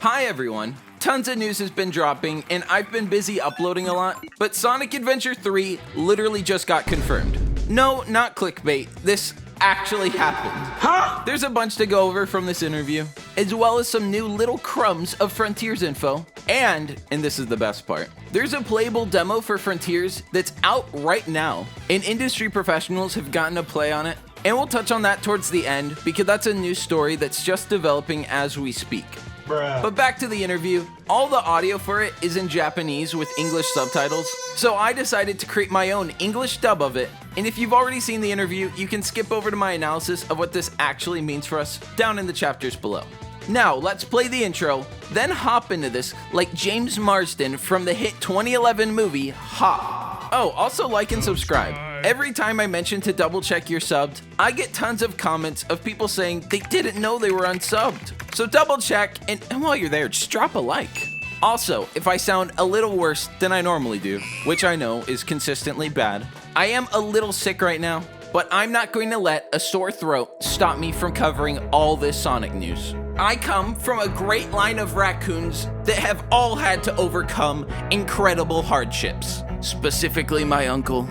Hi everyone! Tons of news has been dropping, and I've been busy uploading a lot, but Sonic Adventure 3 literally just got confirmed. No, not clickbait, this actually happened. Huh? There's a bunch to go over from this interview, as well as some new little crumbs of Frontiers info, and this is the best part, there's a playable demo for Frontiers that's out right now, and industry professionals have gotten to play on it, and we'll touch on that towards the end, because that's a new story that's just developing as we speak. Bruh. But back to the interview, all the audio for it is in Japanese with English subtitles, so I decided to create my own English dub of it, and if you've already seen the interview, you can skip over to my analysis of what this actually means for us down in the chapters below. Now, let's play the intro, then hop into this like James Marsden from the hit 2011 movie, Hop. Oh, also like and subscribe. Every time I mention to double check you're subbed, I get tons of comments of people saying they didn't know they were unsubbed. So double check, and while you're there, just drop a like. Also, if I sound a little worse than I normally do, which I know is consistently bad, I am a little sick right now, but I'm not going to let a sore throat stop me from covering all this Sonic news. I come from a great line of raccoons that have all had to overcome incredible hardships, specifically my uncle,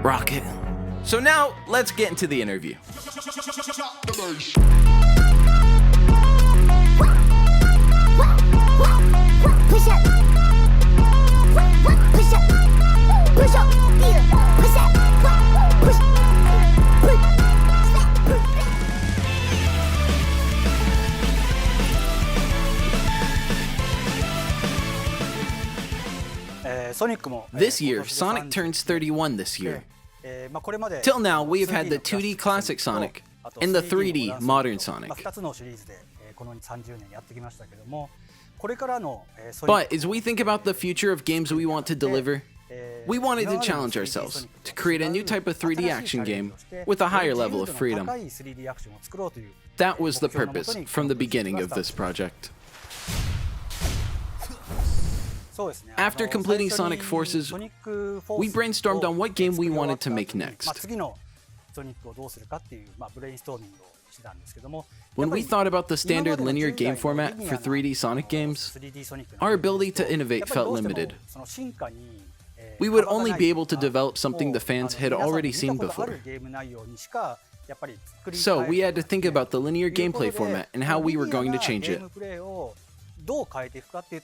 Rocket. So now, let's get into the interview. This year, Sonic turns 31 this year. Till now, we have had the 2D classic Sonic and the 3D modern Sonic. But as we think about the future of games we want to deliver, we wanted to challenge ourselves to create a new type of 3D action game with a higher level of freedom. That was the purpose from the beginning of this project. After completing Sonic Forces, we brainstormed on what game we wanted to make next. When we thought about the standard linear game format for 3D Sonic games, our ability to innovate felt limited. We would only be able to develop something the fans had already seen before. So we had to think about the linear gameplay format and how we were going to change it,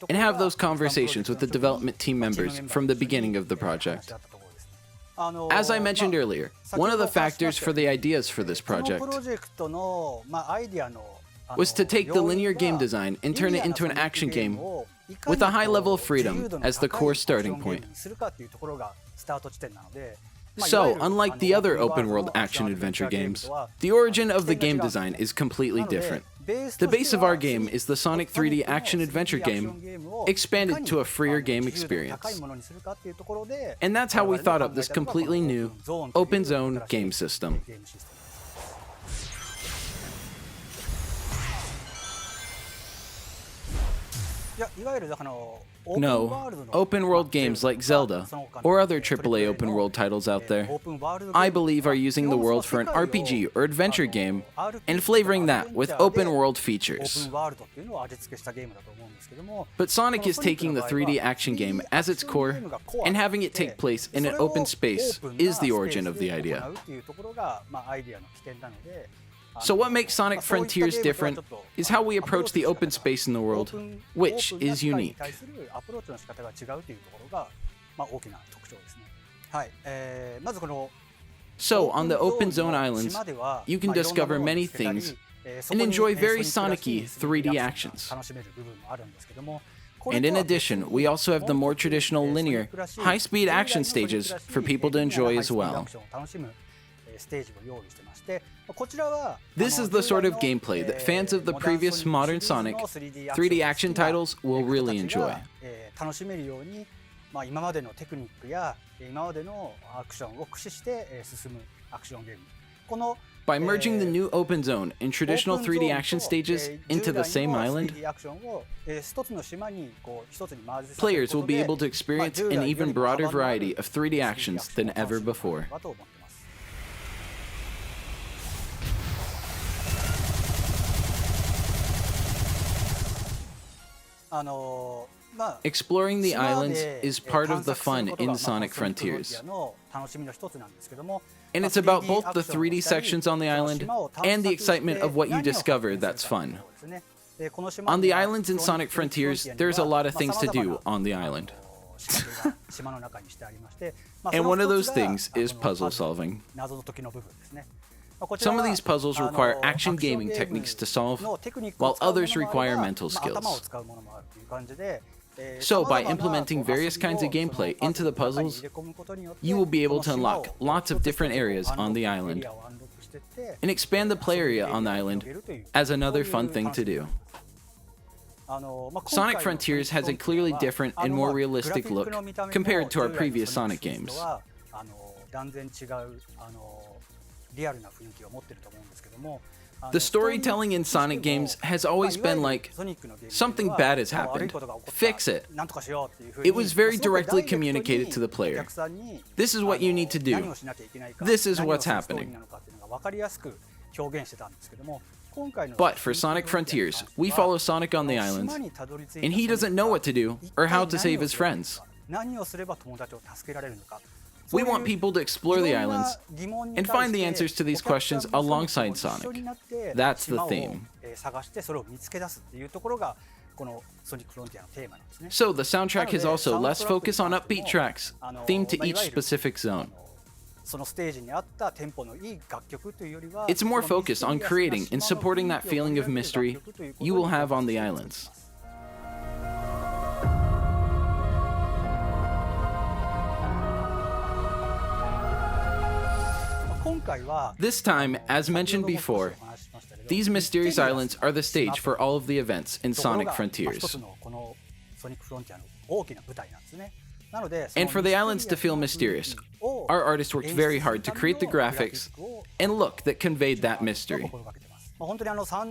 and have those conversations with the development team members from the beginning of the project. As I mentioned earlier, one of the factors for the ideas for this project was to take the linear game design and turn it into an action game with a high level of freedom as the core starting point. So, unlike the other open-world action-adventure games, the origin of the game design is completely different. The base of our game is the Sonic 3D action-adventure game, expanded to a freer game experience. And that's how we thought up this completely new, open-zone game system. No, open-world games like Zelda, or other AAA open-world titles out there, I believe are using the world for an RPG or adventure game and flavoring that with open-world features. But Sonic is taking the 3D action game as its core, and having it take place in an open space is the origin of the idea. So what makes Sonic Frontiers different is how we approach the open space in the world, which is unique. So on the open zone islands, you can discover many things and enjoy very Sonic-y 3D actions. And in addition, we also have the more traditional linear, high-speed action stages for people to enjoy as well. This is the sort of gameplay that fans of the previous modern Sonic 3D action titles will really enjoy. By merging the new open zone and traditional 3D action stages into the same island, players will be able to experience an even broader variety of 3D actions than ever before. Exploring the islands is part of the fun in Sonic Frontiers. And it's about both the 3D sections on the island and the excitement of what you discover that's fun. On the islands in Sonic Frontiers, there's a lot of things to do on the island. And one of those things is puzzle solving. Some of these puzzles require action gaming techniques to solve, while others require mental skills. So by implementing various kinds of gameplay into the puzzles, you will be able to unlock lots of different areas on the island, and expand the play area on the island as another fun thing to do. Sonic Frontiers has a clearly different and more realistic look compared to our previous Sonic games. The storytelling in Sonic games has always been like, something bad has happened, fix it. It was very directly communicated to the player. This is what you need to do. This is what's happening. But for Sonic Frontiers, we follow Sonic on the islands, and he doesn't know what to do or how to save his friends. We want people to explore the islands and find the answers to these questions alongside Sonic. That's the theme. So the soundtrack is also less focused on upbeat tracks, themed to each specific zone. It's more focused on creating and supporting that feeling of mystery you will have on the islands. This time, as mentioned before, these mysterious islands are the stage for all of the events in Sonic Frontiers. And for the islands to feel mysterious, our artists worked very hard to create the graphics and look that conveyed that mystery.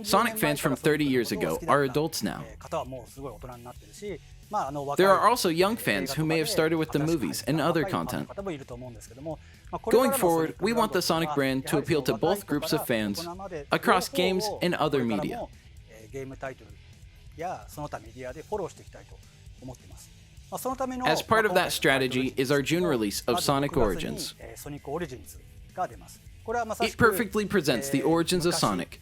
Sonic fans from 30 years ago are adults now. There are also young fans who may have started with the movies and other content. Going forward, we want the Sonic brand to appeal to both groups of fans across games and other media. As part of that strategy is our June release of Sonic Origins. It perfectly presents the origins of Sonic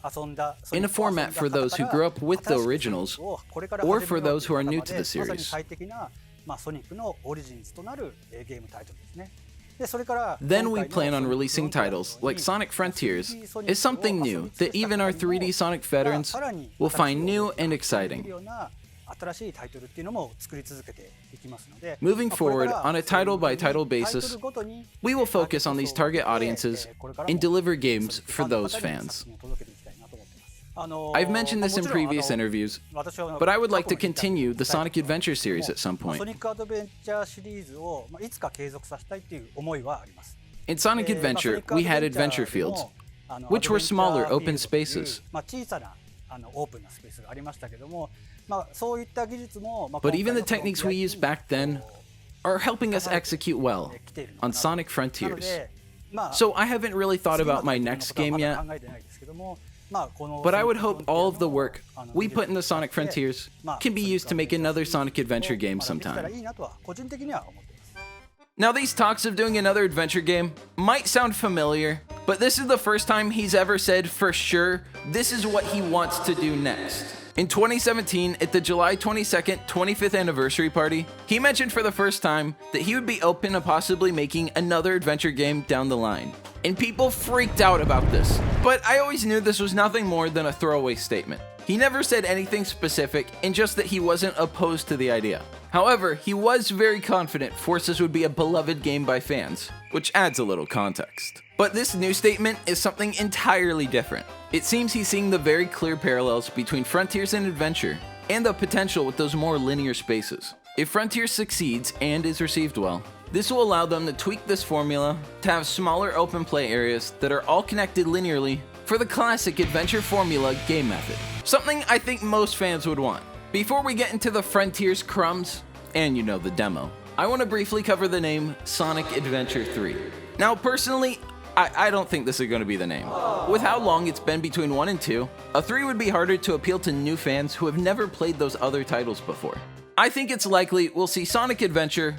in a format for those who grew up with the originals or for those who are new to the series. Then we plan on releasing titles like Sonic Frontiers as something new that even our 3D Sonic veterans will find new and exciting. Moving forward, on a title-by-title basis, we will focus on these target audiences and deliver games for those fans. I've mentioned this in previous interviews, but I would like to continue the Sonic Adventure series at some point. In Sonic Adventure, we had adventure fields, which were smaller open spaces. But even the techniques we used back then are helping us execute well on Sonic Frontiers. So I haven't really thought about my next game yet, but I would hope all of the work we put into Sonic Frontiers can be used to make another Sonic Adventure game sometime. Now these talks of doing another adventure game might sound familiar, but this is the first time he's ever said for sure this is what he wants to do next. In 2017, at the July 22nd 25th anniversary party, he mentioned for the first time that he would be open to possibly making another adventure game down the line. And people freaked out about this. But I always knew this was nothing more than a throwaway statement. He never said anything specific, and just that he wasn't opposed to the idea. However, he was very confident Forces would be a beloved game by fans, which adds a little context. But this new statement is something entirely different. It seems he's seeing the very clear parallels between Frontiers and Adventure, and the potential with those more linear spaces. If Frontiers succeeds and is received well, this will allow them to tweak this formula to have smaller open play areas that are all connected linearly for the classic adventure formula game method. Something I think most fans would want. Before we get into the Frontiers crumbs, and you know the demo, I want to briefly cover the name Sonic Adventure 3. Now personally, I don't think this is going to be the name. With how long it's been between 1 and 2, a 3 would be harder to appeal to new fans who have never played those other titles before. I think it's likely we'll see Sonic Adventure,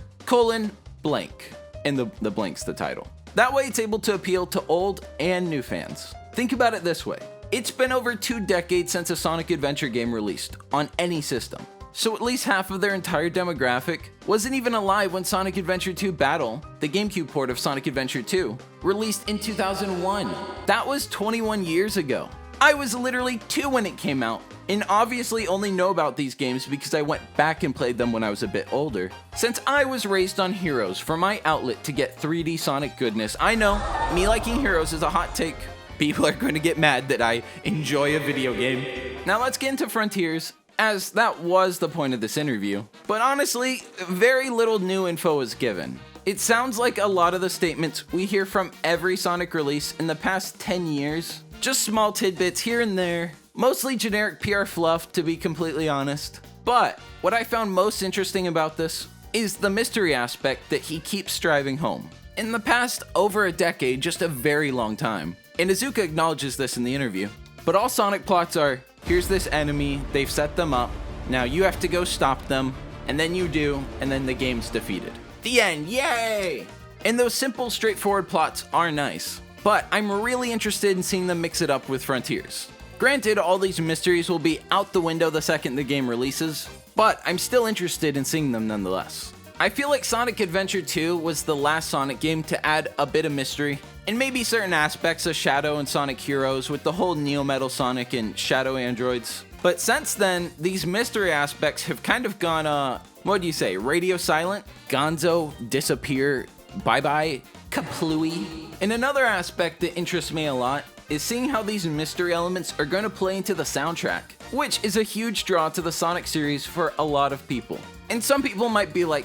blank, and the blank's the title. That way it's able to appeal to old and new fans. Think about it this way. It's been over 2 decades since a Sonic Adventure game released, on any system. So at least half of their entire demographic wasn't even alive when Sonic Adventure 2 Battle, the GameCube port of Sonic Adventure 2, released in 2001. That was 21 years ago. I was literally 2 when it came out, and obviously only know about these games because I went back and played them when I was a bit older, since I was raised on Heroes for my outlet to get 3D Sonic goodness. I know, me liking Heroes is a hot take. People are going to get mad that I enjoy a video game. Now let's get into Frontiers, as that was the point of this interview. But honestly, very little new info was given. It sounds like a lot of the statements we hear from every Sonic release in the past 10 years. Just small tidbits here and there, mostly generic PR fluff to be completely honest. But what I found most interesting about this is the mystery aspect that he keeps striving home. In the past over a decade, just a very long time, and Iizuka acknowledges this in the interview, but all Sonic plots are, here's this enemy, they've set them up, now you have to go stop them, and then you do, and then the game's defeated. The end, yay! And those simple, straightforward plots are nice, but I'm really interested in seeing them mix it up with Frontiers. Granted, all these mysteries will be out the window the second the game releases, but I'm still interested in seeing them nonetheless. I feel like Sonic Adventure 2 was the last Sonic game to add a bit of mystery, and maybe certain aspects of Shadow and Sonic Heroes with the whole Neo Metal Sonic and Shadow androids. But since then, these mystery aspects have kind of gone, what do you say, radio silent? Gonzo, disappear, bye-bye, kaplooey. And another aspect that interests me a lot is seeing how these mystery elements are going to play into the soundtrack, which is a huge draw to the Sonic series for a lot of people. And some people might be like,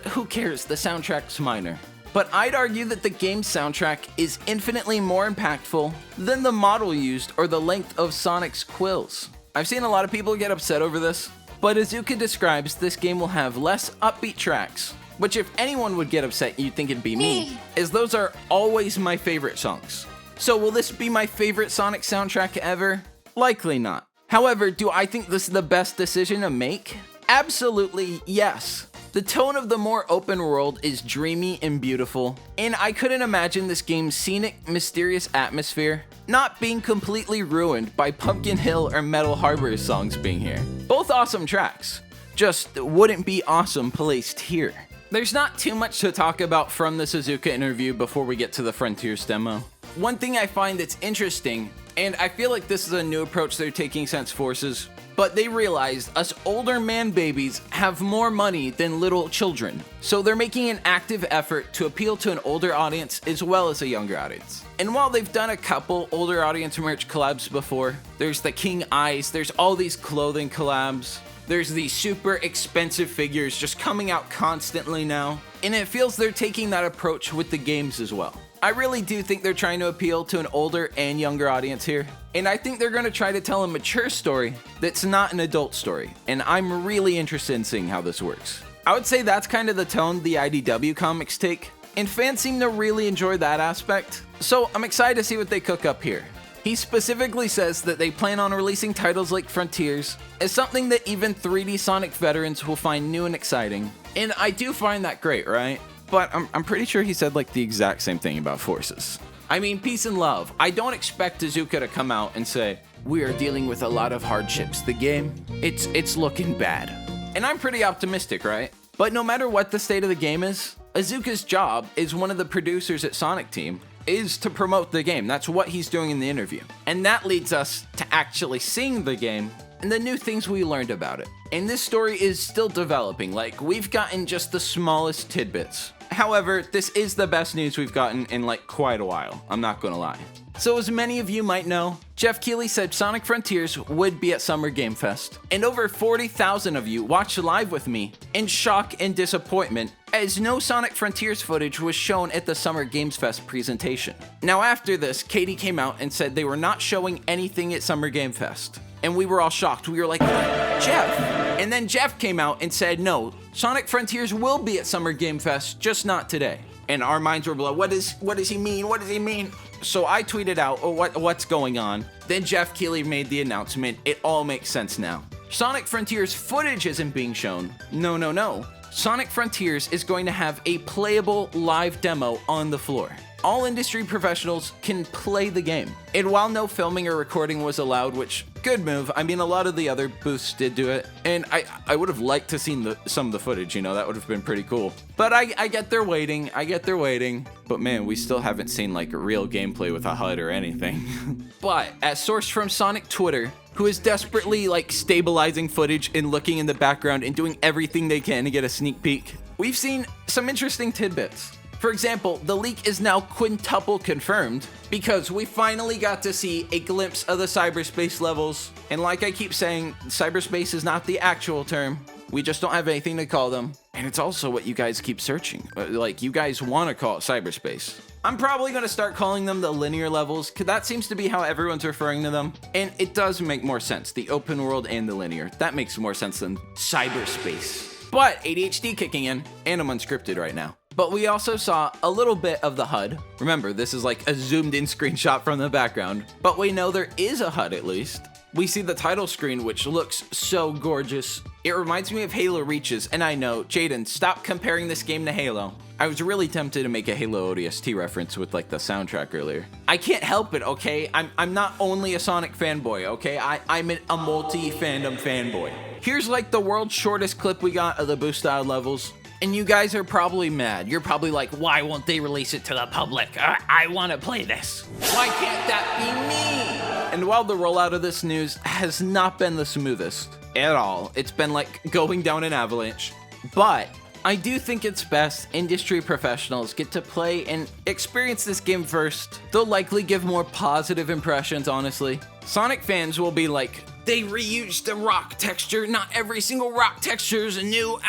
who cares, the soundtrack's minor. But I'd argue that the game's soundtrack is infinitely more impactful than the model used or the length of Sonic's quills. I've seen a lot of people get upset over this, but Iizuka describes this game will have less upbeat tracks, which if anyone would get upset, you'd think it'd be me, as those are always my favorite songs. So will this be my favorite Sonic soundtrack ever? Likely not. However, do I think this is the best decision to make? Absolutely yes. The tone of the more open world is dreamy and beautiful, and I couldn't imagine this game's scenic, mysterious atmosphere not being completely ruined by Pumpkin Hill or Metal Harbor songs being here. Both awesome tracks, just wouldn't be awesome placed here. There's not too much to talk about from this Iizuka interview before we get to the Frontiers demo. One thing I find that's interesting, and I feel like this is a new approach they're taking since Forces, but they realized us older man babies have more money than little children. So they're making an active effort to appeal to an older audience as well as a younger audience. And while they've done a couple older audience merch collabs before, there's the King Eyes, there's all these clothing collabs, there's these super expensive figures just coming out constantly now, and it feels they're taking that approach with the games as well. I really do think they're trying to appeal to an older and younger audience here, and I think they're going to try to tell a mature story that's not an adult story, and I'm really interested in seeing how this works. I would say that's kind of the tone the IDW comics take, and fans seem to really enjoy that aspect, so I'm excited to see what they cook up here. He specifically says that they plan on releasing titles like Frontiers as something that even 3D Sonic veterans will find new and exciting, and I do find that great, right? But I'm pretty sure he said like the exact same thing about Forces. I mean, peace and love. I don't expect Iizuka to come out and say, we are dealing with a lot of hardships. The game, it's looking bad. And I'm pretty optimistic, right? But no matter what the state of the game is, Iizuka's job as one of the producers at Sonic Team is to promote the game. That's what he's doing in the interview. And that leads us to actually seeing the game and the new things we learned about it. And this story is still developing, like we've gotten just the smallest tidbits. However, this is the best news we've gotten in like quite a while, I'm not gonna lie. So as many of you might know, Jeff Keighley said Sonic Frontiers would be at SummerGameFest, and over 40,000 of you watched live with me in shock and disappointment as no Sonic Frontiers footage was shown at the SummerGameFest presentation. Now after this, Katie came out and said they were not showing anything at SummerGameFest. And we were all shocked. We were like, Jeff! And then Jeff came out and said, no, Sonic Frontiers will be at SummerGameFest, just not today. And our minds were blown. What does he mean? What does he mean? So I tweeted out, oh, what's going on? Then Jeff Keighley made the announcement. It all makes sense now. Sonic Frontiers footage isn't being shown. No. Sonic Frontiers is going to have a playable live demo on the floor. All industry professionals can play the game. And while no filming or recording was allowed, which, good move, I mean, a lot of the other booths did do it, and I would have liked to seen some of the footage, you know, that would have been pretty cool. But I get they're waiting, but man, we still haven't seen like real gameplay with a HUD or anything. But, as sourced from Sonic Twitter, who is desperately like stabilizing footage and looking in the background and doing everything they can to get a sneak peek, we've seen some interesting tidbits. For example, the leak is now quintuple confirmed because we finally got to see a glimpse of the cyberspace levels. And like I keep saying, cyberspace is not the actual term. We just don't have anything to call them. And it's also what you guys keep searching. Like, you guys want to call it cyberspace. I'm probably going to start calling them the linear levels, because that seems to be how everyone's referring to them. And it does make more sense, the open world and the linear. That makes more sense than cyberspace. But ADHD kicking in, and I'm unscripted right now. But we also saw a little bit of the HUD. Remember, this is like a zoomed in screenshot from the background, but we know there is a HUD at least. We see the title screen, which looks so gorgeous. It reminds me of Halo Reaches, and I know, Jaden, stop comparing this game to Halo. I was really tempted to make a Halo ODST reference with like the soundtrack earlier. I can't help it, okay? I'm not only a Sonic fanboy, okay? I'm a multi-fandom fanboy. Here's like the world's shortest clip we got of the boost style levels. And you guys are probably mad. You're probably like, why won't they release it to the public? I want to play this. Why can't that be me? And while the rollout of this news has not been the smoothest at all, it's been like going down an avalanche. But I do think it's best industry professionals get to play and experience this game first. They'll likely give more positive impressions, honestly. Sonic fans will be like, they reused the rock texture. Not every single rock texture is new.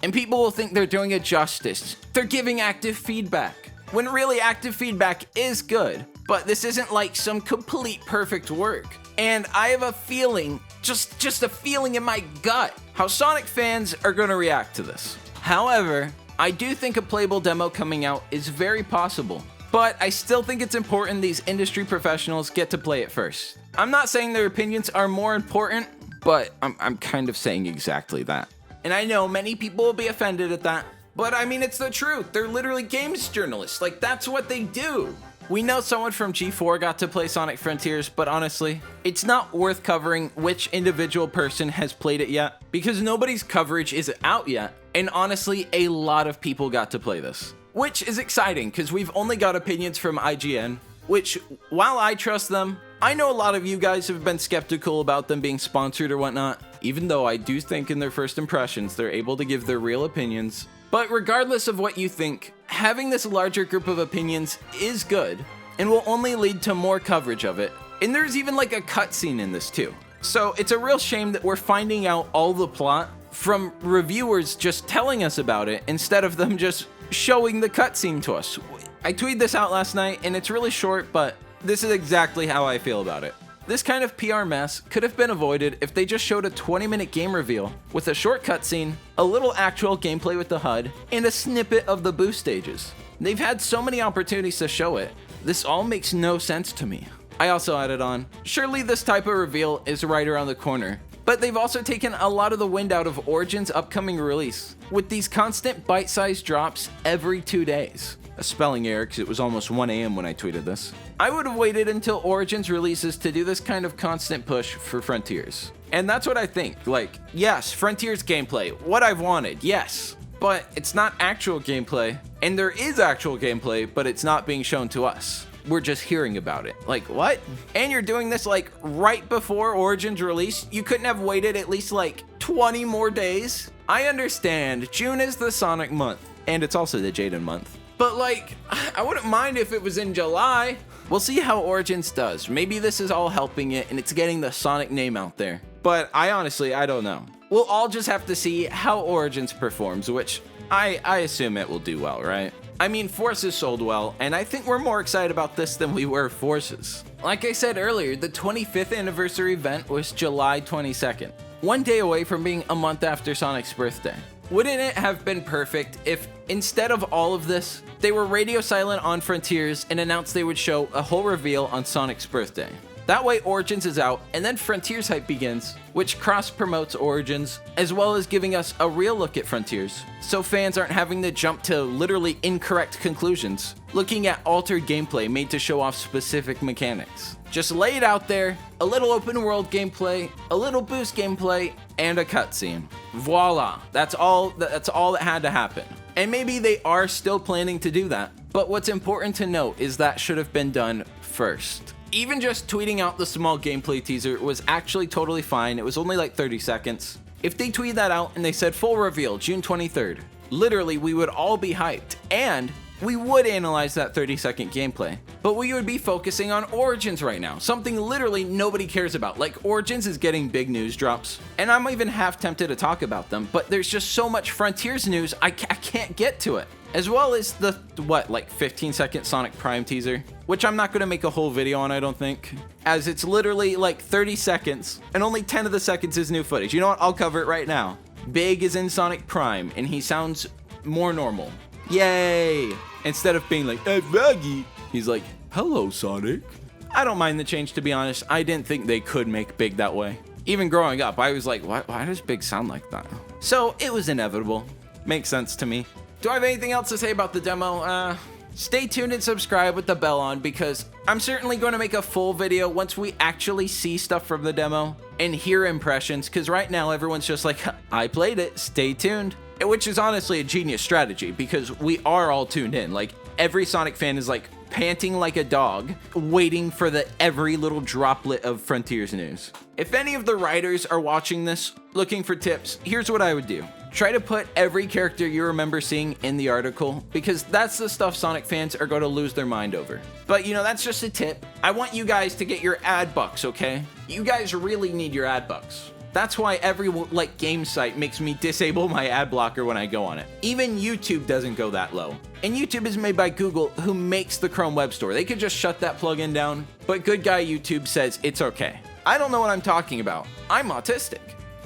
And people will think they're doing it justice. They're giving active feedback, when really active feedback is good. But this isn't like some complete perfect work. And I have a feeling, just a feeling in my gut, how Sonic fans are gonna react to this. However, I do think a playable demo coming out is very possible. But I still think it's important these industry professionals get to play it first. I'm not saying their opinions are more important, but I'm kind of saying exactly that. And I know many people will be offended at that, but I mean, it's the truth. They're literally games journalists. Like, that's what they do. We know someone from G4 got to play Sonic Frontiers, but honestly, it's not worth covering which individual person has played it yet, because nobody's coverage is out yet. And honestly, a lot of people got to play this, which is exciting because we've only got opinions from IGN, which, while I trust them, I know a lot of you guys have been skeptical about them being sponsored or whatnot, even though I do think in their first impressions they're able to give their real opinions. But regardless of what you think, having this larger group of opinions is good and will only lead to more coverage of it. And there's even like a cutscene in this too. So it's a real shame that we're finding out all the plot from reviewers just telling us about it instead of them just showing the cutscene to us. I tweeted this out last night and it's really short, but this is exactly how I feel about it. This kind of PR mess could have been avoided if they just showed a 20-minute game reveal with a short cutscene, a little actual gameplay with the HUD, and a snippet of the boost stages. They've had so many opportunities to show it. This all makes no sense to me. I also added on, surely this type of reveal is right around the corner, but they've also taken a lot of the wind out of Origin's upcoming release, with these constant bite-sized drops every 2 days. A spelling error because it was almost 1 a.m. when I tweeted this. I would have waited until Origins releases to do this kind of constant push for Frontiers. And that's what I think. Like, yes, Frontiers gameplay, what I've wanted, yes. But it's not actual gameplay, and there is actual gameplay, but it's not being shown to us. We're just hearing about it. Like, what? And you're doing this like right before Origins release? You couldn't have waited at least like 20 more days? I understand, June is the Sonic month, and it's also the Jaden month. But like, I wouldn't mind if it was in July. We'll see how Origins does. Maybe this is all helping it and it's getting the Sonic name out there. But I don't know. We'll all just have to see how Origins performs, which I assume it will do well, right? I mean, Forces sold well, and I think we're more excited about this than we were Forces. Like I said earlier, the 25th anniversary event was July 22nd, 1 day away from being a month after Sonic's birthday. Wouldn't it have been perfect if, instead of all of this, they were radio silent on Frontiers and announced they would show a whole reveal on Sonic's birthday? That way Origins is out, and then Frontiers hype begins, which cross-promotes Origins, as well as giving us a real look at Frontiers, so fans aren't having to jump to literally incorrect conclusions, looking at altered gameplay made to show off specific mechanics. Just lay it out there, a little open world gameplay, a little boost gameplay, and a cutscene. Voila, that's all that had to happen. And maybe they are still planning to do that, but what's important to note is that should have been done first. Even just tweeting out the small gameplay teaser was actually totally fine. It was only like 30 seconds. If they tweeted that out and they said full reveal June 23rd, literally we would all be hyped, and we would analyze that 30-second gameplay. But we would be focusing on Origins right now, something literally nobody cares about. Like, Origins is getting big news drops, and I'm even half tempted to talk about them, but there's just so much Frontiers news, I can't get to it. As well as the, 15-second Sonic Prime teaser, which I'm not going to make a whole video on, I don't think, as it's literally like 30 seconds, and only 10 of the seconds is new footage. You know what? I'll cover it right now. Big is in Sonic Prime, and he sounds more normal. Yay! Instead of being like, hey, Vaggy, he's like, hello, Sonic. I don't mind the change, to be honest. I didn't think they could make Big that way. Even growing up, I was like, why does Big sound like that? So it was inevitable. Makes sense to me. Do I have anything else to say about the demo? Stay tuned and subscribe with the bell on, because I'm certainly going to make a full video once we actually see stuff from the demo and hear impressions, because right now everyone's just like, I played it, stay tuned. Which is honestly a genius strategy, because we are all tuned in. Like, every Sonic fan is like panting like a dog, waiting for every little droplet of Frontiers news. If any of the writers are watching this, looking for tips, here's what I would do. Try to put every character you remember seeing in the article, because that's the stuff Sonic fans are going to lose their mind over. But you know, that's just a tip. I want you guys to get your ad bucks, okay? You guys really need your ad bucks. That's why every game site makes me disable my ad blocker when I go on it. Even YouTube doesn't go that low. And YouTube is made by Google, who makes the Chrome Web Store. They could just shut that plugin down, but good guy YouTube says it's okay. I don't know what I'm talking about. I'm autistic.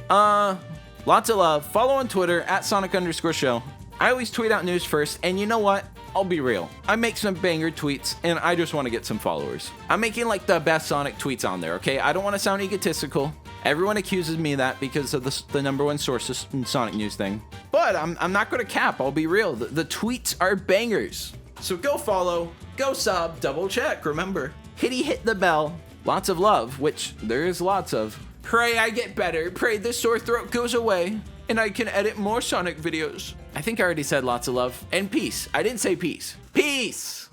Lots of love. Follow on Twitter @Sonic_show. I always tweet out news first, and you know what? I'll be real. I make some banger tweets, and I just want to get some followers. I'm making like the best Sonic tweets on there, okay? I don't want to sound egotistical. Everyone accuses me of that because of the #1 source in Sonic news thing. But I'm not going to cap. I'll be real. The tweets are bangers. So go follow, go sub, double check. Remember, hit the bell. Lots of love, which there is lots of. Pray I get better. Pray this sore throat goes away, and I can edit more Sonic videos. I think I already said lots of love. And peace. I didn't say peace. Peace!